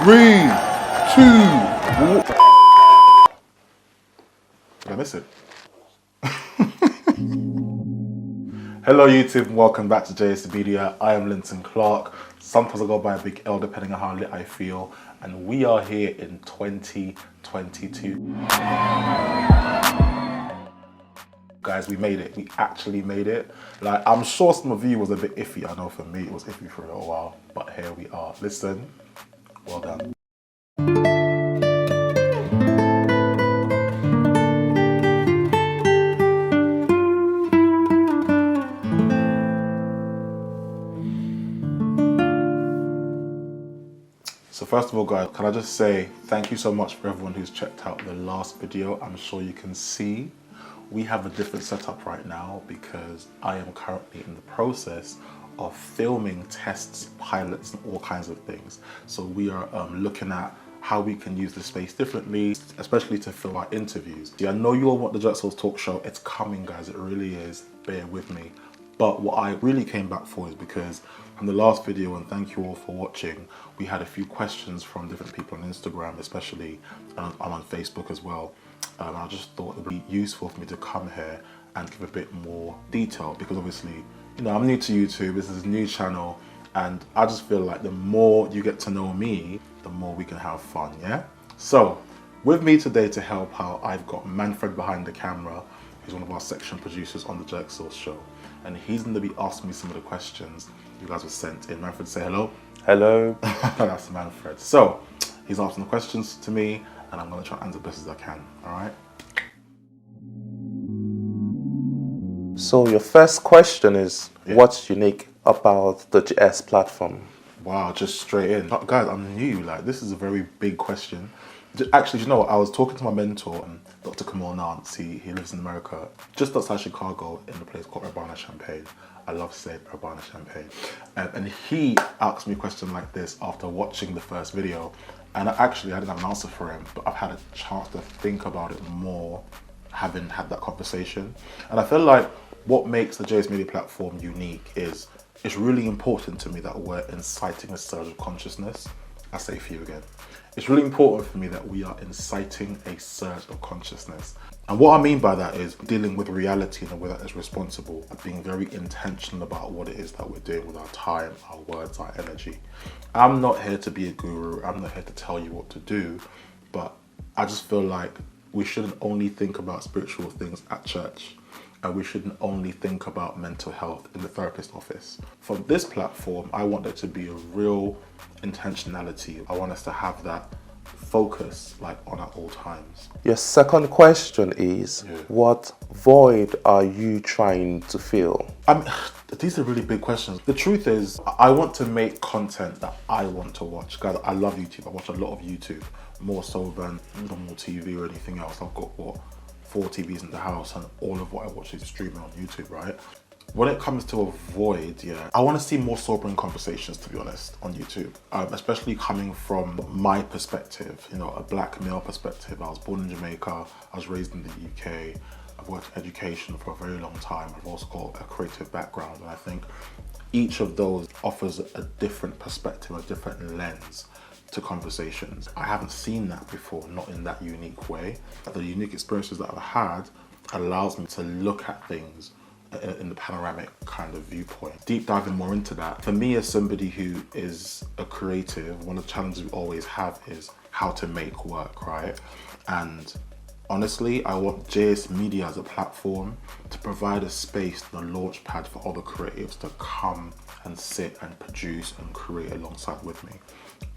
3, 2, 1. Did I miss it? Hello YouTube and welcome back to JS Media. I am Linton Clark. Sometimes I go by a big L depending on how lit I feel. And we are here in 2022. Guys, we made it. We actually made it. Like, I'm sure some of you was a bit iffy. I know for me it was iffy for a little while, but here we are. Listen, well done. So first of all, guys, can I just say thank you so much for everyone who's checked out the last video. I'm sure you can see we have a different setup right now because I am currently in the process of filming tests, pilots, and all kinds of things. So we are looking at how we can use the space differently, especially to film our interviews. I know you all want the SAUCE talk show. It's coming, guys. It really is. Bear with me. But what I really came back for is because from the last video, and thank you all for watching, we had a few questions from different people on Instagram, especially, and I'm on Facebook as well. I just thought it would be useful for me to come here and give a bit more detail because obviously, you know, I'm new to YouTube, this is a new channel, and I just feel like the more you get to know me, the more we can have fun, yeah? So, with me today to help out, I've got Manfred behind the camera, who's one of our section producers on the SAUCE show. And he's going to be asking me some of the questions you guys were sent in. Manfred, say hello. Hello. That's Manfred. So, he's asking the questions to me, and I'm going to try and answer as best as I can, all right? So your first question is, what's unique about the GS platform? Wow, just straight in. Guys, I'm new, like this is a very big question. Actually, you know what, I was talking to my mentor, Dr. Kemal, Nance. He lives in America, just outside Chicago in a place called Urbana-Champaign. I love saying Urbana-Champaign. And he asked me a question like this after watching the first video. And I didn't have an answer for him, but I've had a chance to think about it more having had that conversation. And I feel like what makes the JS Media platform unique is it's really important to me that we're inciting a surge of consciousness. I say for you again. It's really important for me that we are inciting a surge of consciousness. And what I mean by that is dealing with reality in a way that is responsible, being very intentional about what it is that we're doing with our time, our words, our energy. I'm not here to be a guru, I'm not here to tell you what to do, but I just feel like we shouldn't only think about spiritual things at church, and we shouldn't only think about mental health in the therapist office. From this platform, I want there to be a real intentionality. I want us to have that focus like on at all times. Your second question is, what void are you trying to fill? These are really big questions. The truth is, I want to make content that I want to watch. Guys, I love YouTube. I watch a lot of YouTube, more so than normal TV or anything else. I've got, what, 4 TVs in the house, and all of what I watch is streaming on YouTube, right? When it comes to a void, I want to see more sobering conversations, to be honest, on YouTube, especially coming from my perspective, you know, a black male perspective. I was born in Jamaica, I was raised in the UK, I've worked in education for a very long time. I've also got a creative background, and I think each of those offers a different perspective, a different lens to conversations. I haven't seen that before, not in that unique way. The unique experiences that I've had allows me to look at things in the panoramic kind of viewpoint. Deep diving more into that. For me, as somebody who is a creative, one of the challenges we always have is how to make work, right? And honestly, I want JS Media as a platform to provide a space, the launch pad for other creatives to come and sit and produce and create alongside with me.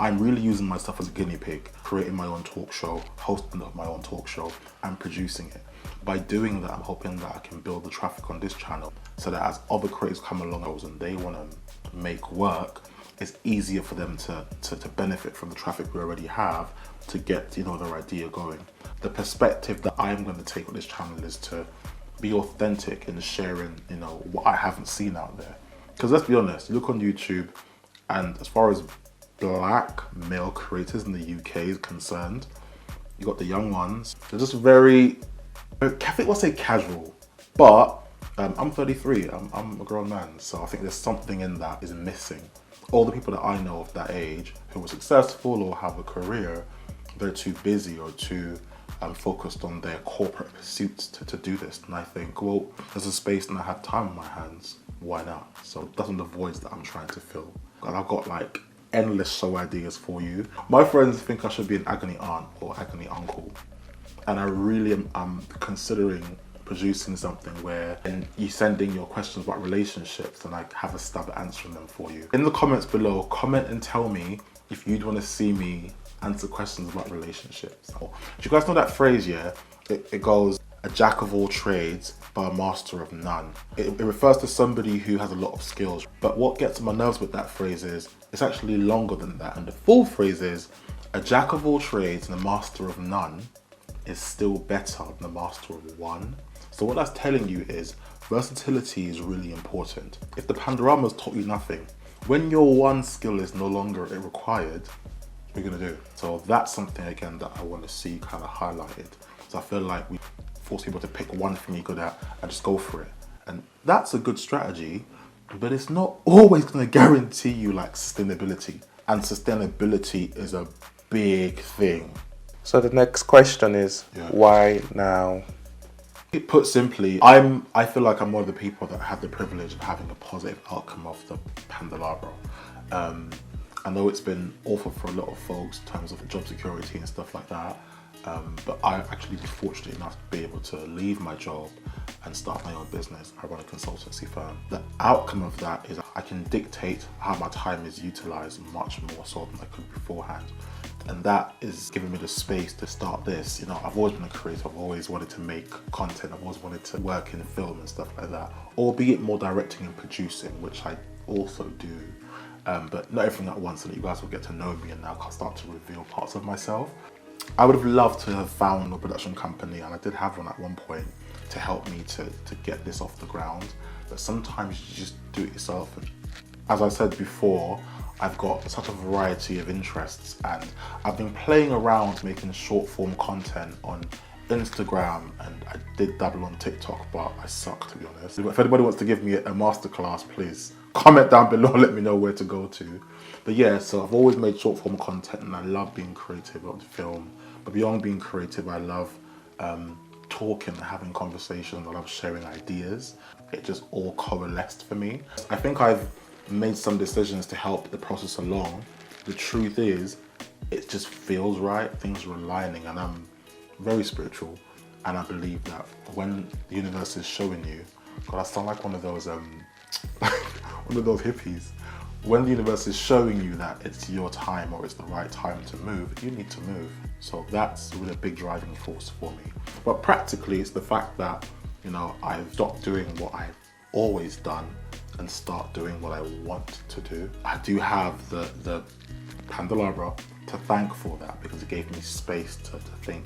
I'm really using myself as a guinea pig, creating my own talk show, hosting my own talk show, and producing it. By doing that, I'm hoping that I can build the traffic on this channel so that as other creators come along and they want to make work, it's easier for them to benefit from the traffic we already have to get, you know, their idea going. The perspective that I'm going to take on this channel is to be authentic in sharing, you know, what I haven't seen out there. Because let's be honest, you look on YouTube, and as far as black male creators in the UK is concerned, you got the young ones. They're just very, I think we'll say casual, but I'm 33, I'm a grown man, so I think there's something in that is missing. all the people that I know of that age who are successful or have a career, they're too busy or too focused on their corporate pursuits to do this. And I think, well, there's a space and I have time on my hands, why not? So that's one of the voids that I'm trying to fill. And I've got like endless show ideas for you. My friends think I should be an agony aunt or agony uncle. And I really am considering producing something where you send in your questions about relationships and I have a stab at answering them for you. In the comments below, comment and tell me if you'd want to see me answer questions about relationships. Do you guys know that phrase, yeah? It goes, a jack of all trades, but a master of none. It refers to somebody who has a lot of skills. But what gets on my nerves with that phrase is, it's actually longer than that. And the full phrase is, a jack of all trades and a master of none is still better than a master of one. So what that's telling you is, versatility is really important. If the Pandorama's taught you nothing, when your one skill is no longer required, what are you gonna do? So that's something again that I want to see kind of highlighted. So I feel like we force people to pick one thing you're good at and just go for it. And that's a good strategy, but it's not always gonna guarantee you like sustainability. And sustainability is a big thing. So the next question is, why now? Put simply, I feel like I'm one of the people that had the privilege of having a positive outcome of the Pandalabra. I know it's been awful for a lot of folks in terms of job security and stuff like that, but I've actually been fortunate enough to be able to leave my job and start my own business. I run a consultancy firm. The outcome of that is I can dictate how my time is utilized much more so than I could beforehand. And that is giving me the space to start this. You know, I've always been a creator, I've always wanted to make content, I've always wanted to work in film and stuff like that, albeit more directing and producing, which I also do. But not everything at once, so that you guys will get to know me and now I'll start to reveal parts of myself. I would have loved to have found a production company, and I did have one at one point, to help me to get this off the ground. But sometimes you just do it yourself. And as I said before, I've got such a variety of interests, and I've been playing around making short form content on Instagram, and I did dabble on TikTok, but I suck, to be honest. If anybody wants to give me a masterclass, please comment down below, let me know where to go to. But yeah, so I've always made short form content and I love being creative on film. But beyond being creative, I love talking and having conversations. I love sharing ideas. It just all coalesced for me. I think I've made some decisions to help the process along. The truth is, it just feels right. Things are aligning, and I'm very spiritual, and I believe that when the universe is showing you, God, I sound like one of those one of those hippies. When the universe is showing you that it's your time or it's the right time to move, you need to move. So that's really a big driving force for me. But practically, it's the fact that, you know, I've stopped doing what I've always done and start doing what I want to do. I do have the Pandalabra to thank for that, because it gave me space to think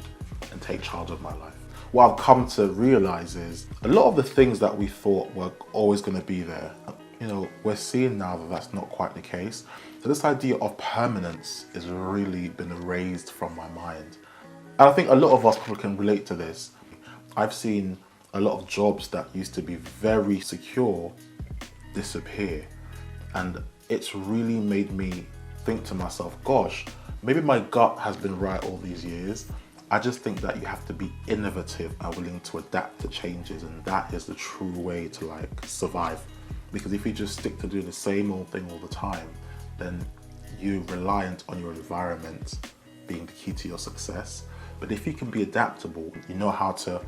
and take charge of my life. What I've come to realize is a lot of the things that we thought were always going to be there, you know, we're seeing now that that's not quite the case. So this idea of permanence has really been erased from my mind. And I think a lot of us probably can relate to this. I've seen a lot of jobs that used to be very secure disappear. And it's really made me think to myself, gosh, maybe my gut has been right all these years. I just think that you have to be innovative and willing to adapt to changes, and that is the true way to like survive. Because if you just stick to doing the same old thing all the time, then you're reliant on your environment being the key to your success. But if you can be adaptable, you know how to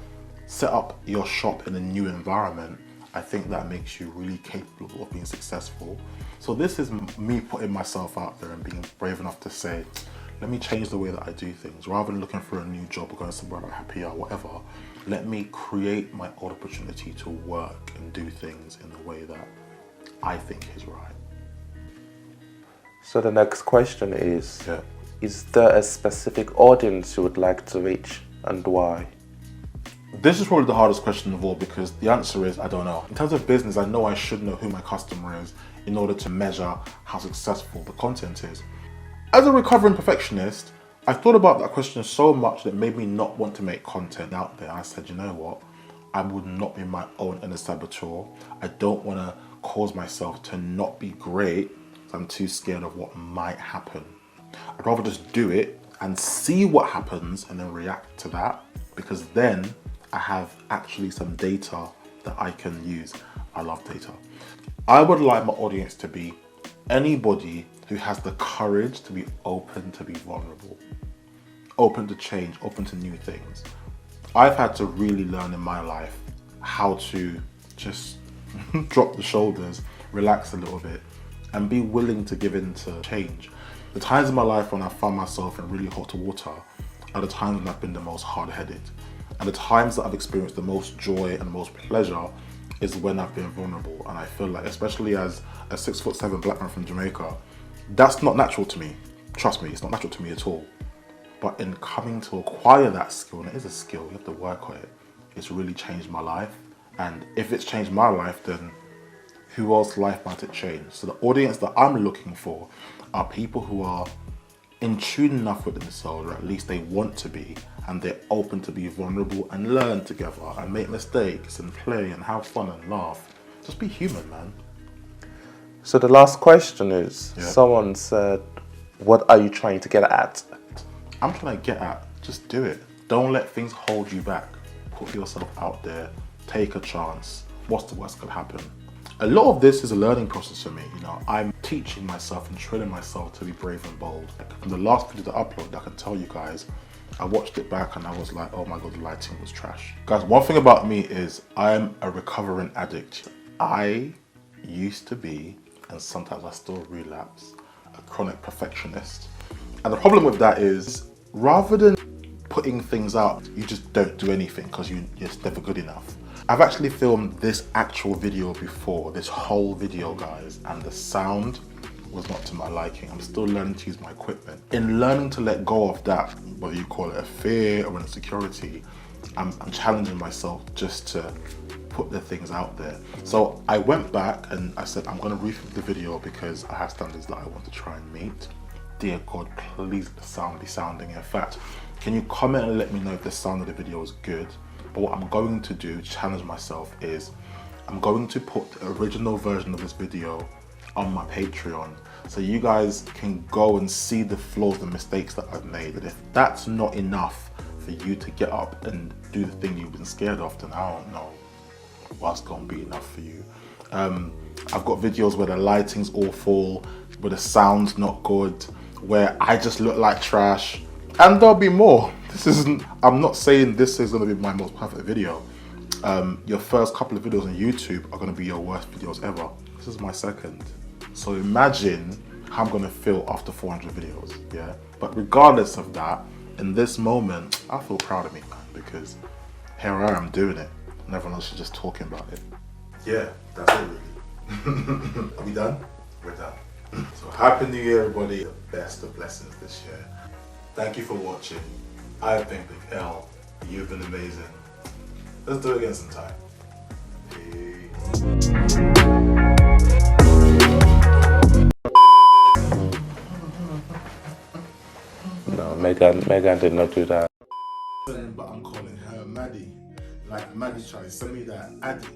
set up your shop in a new environment, I think that makes you really capable of being successful. So this is me putting myself out there and being brave enough to say, let me change the way that I do things. Rather than looking for a new job or going somewhere like happy or whatever, let me create my own opportunity to work and do things in the way that I think is right. So the next question is there a specific audience you would like to reach, and why? This is probably the hardest question of all, because the answer is I don't know. In terms of business, I know I should know who my customer is in order to measure how successful the content is. As a recovering perfectionist, I thought about that question so much that it made me not want to make content out there. I said, you know what? I would not be my own inner saboteur. I don't want to cause myself to not be great I'm too scared of what might happen. I'd rather just do it and see what happens and then react to that, because then I have actually some data that I can use. I love data. I would like my audience to be anybody who has the courage to be open, to be vulnerable, open to change, open to new things. I've had to really learn in my life how to just drop the shoulders, relax a little bit, and be willing to give in to change. The times in my life when I found myself in really hot water are the times when I've been the most hard-headed. And the times that I've experienced the most joy and the most pleasure is when I've been vulnerable. And I feel like, especially as a 6'7" black man from Jamaica, that's not natural to me. Trust me, it's not natural to me at all. But in coming to acquire that skill, and it is a skill, you have to work on it, it's really changed my life. And if it's changed my life, then who else's life might it change? So the audience that I'm looking for are people who are in tune enough with themselves, or at least they want to be, and they're open to be vulnerable and learn together and make mistakes and play and have fun and laugh. Just be human, man. So the last question is, Yeah. Someone said, what are you trying to get at? I'm trying to get at, just do it. Don't let things hold you back. Put yourself out there, take a chance. What's the worst could happen? A lot of this is a learning process for me, you know. I'm teaching myself and training myself to be brave and bold. From the last video that I uploaded, I can tell you guys, I watched it back and I was like, oh my God, the lighting was trash. Guys, one thing about me is I'm a recovering addict. I used to be, and sometimes I still relapse, a chronic perfectionist. And the problem with that is, rather than putting things out, you just don't do anything because you're just never good enough. I've actually filmed this actual video before, this whole video, guys, and the sound was not to my liking. I'm still learning to use my equipment. In learning to let go of that, whether you call it a fear or an insecurity, I'm challenging myself just to put the things out there. So I went back and I said, I'm gonna refilm the video because I have standards that I want to try and meet. Dear God, please let the sound be sounding. In fact, can you comment and let me know if the sound of the video is good? But what I'm going to do, challenge myself, is I'm going to put the original version of this video on my Patreon so you guys can go and see the flaws and mistakes that I've made. And if that's not enough for you to get up and do the thing you've been scared of, then I don't know what's gonna be enough for you. I've got videos where the lighting's awful, where the sound's not good, where I just look like trash, and there'll be more. I'm not saying this is gonna be my most perfect video. Your first couple of videos on YouTube are gonna be your worst videos ever. This is my second. So imagine how I'm gonna feel after 400 videos, yeah? But regardless of that, in this moment, I feel proud of me, man, because here I am doing it, and everyone else is just talking about it. Yeah, that's it really. Are we done? We're done. So happy New Year, everybody. The best of blessings this year. Thank you for watching. I've been Big L. You've been amazing. Let's do it again sometime. Peace. No, Megan did not do that. But I'm calling her Maddie. Like Maddie's trying to send me that Addy.